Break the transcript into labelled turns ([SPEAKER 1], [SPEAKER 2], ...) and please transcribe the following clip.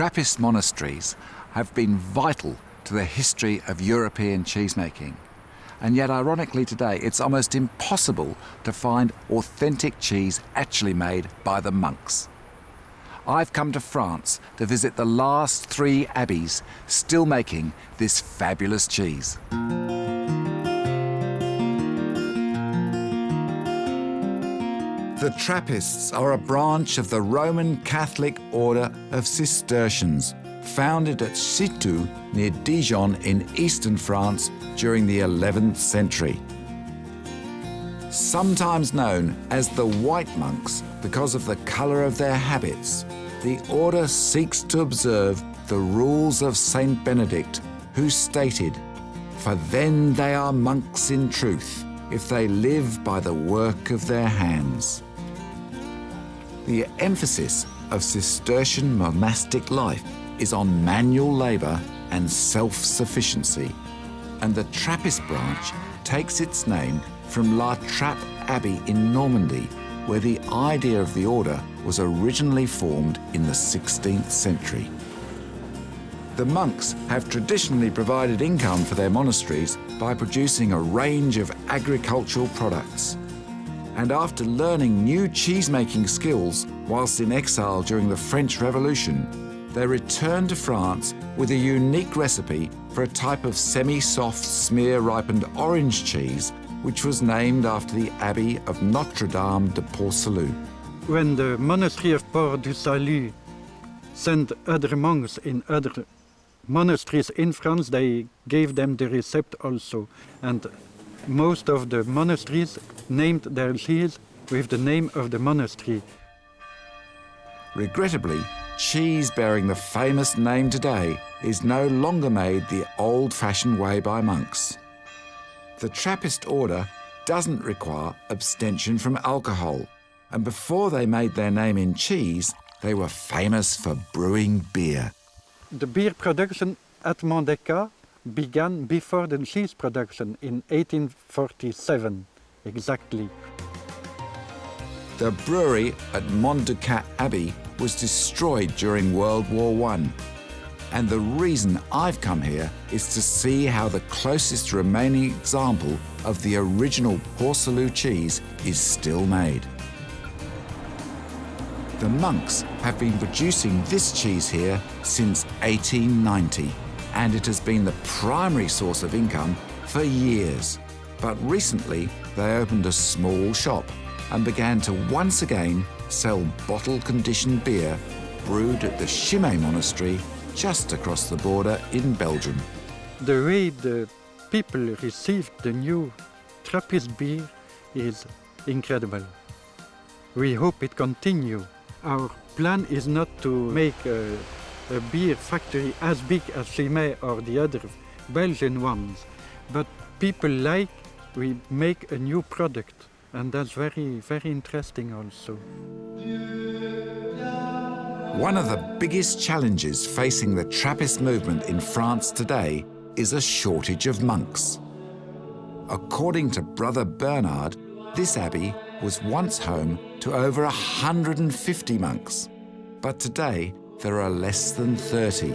[SPEAKER 1] Trappist monasteries have been vital to the history of European cheesemaking. And yet, ironically today, it's almost impossible to find authentic cheese actually made by the monks. I've come to France to visit the last 3 abbeys still making this fabulous cheese. The Trappists are a branch of the Roman Catholic order of Cistercians, founded at Cîteaux near Dijon in eastern France during the 11th century. Sometimes known as the White Monks because of the colour of their habits, the order seeks to observe the rules of Saint Benedict, who stated, "For then they are monks in truth, if they live by the work of their hands." The emphasis of Cistercian monastic life is on manual labour and self-sufficiency, and the Trappist branch takes its name from La Trappe Abbey in Normandy, where the idea of the order was originally formed in the 16th century. The monks have traditionally provided income for their monasteries by producing a range of agricultural products. And after learning new cheese-making skills whilst in exile during the French Revolution, they returned to France with a unique recipe for a type of semi-soft smear-ripened orange cheese which was named after the Abbey of Notre-Dame de Port-Salut.
[SPEAKER 2] When the monastery of Port du Salut sent other monks in other monasteries in France, they gave them the recipe also. And most of the monasteries named their cheese with the name of the monastery.
[SPEAKER 1] Regrettably, cheese bearing the famous name today is no longer made the old-fashioned way by monks. The Trappist order doesn't require abstention from alcohol, and before they made their name in cheese, they were famous for brewing beer.
[SPEAKER 2] The beer production at Mondeca began before the cheese production in 1847, exactly.
[SPEAKER 1] The brewery at Mondeca Abbey was destroyed during World War I. And the reason I've come here is to see how the closest remaining example of the original Port-Salut cheese is still made. The monks have been producing this cheese here since 1890, and it has been the primary source of income for years. But recently, they opened a small shop and began to once again sell bottle-conditioned beer brewed at the Chimay Monastery just across the border in Belgium.
[SPEAKER 2] The way the people received the new Trappist beer is incredible. We hope it continues. Our plan is not to make a beer factory as big as Chimay or the other Belgian ones, but people like we make a new product, and that's very, very interesting also.
[SPEAKER 1] One of the biggest challenges facing the Trappist movement in France today is a shortage of monks. According to Brother Bernard, this abbey was once home to over 150 monks, but today there are less than 30.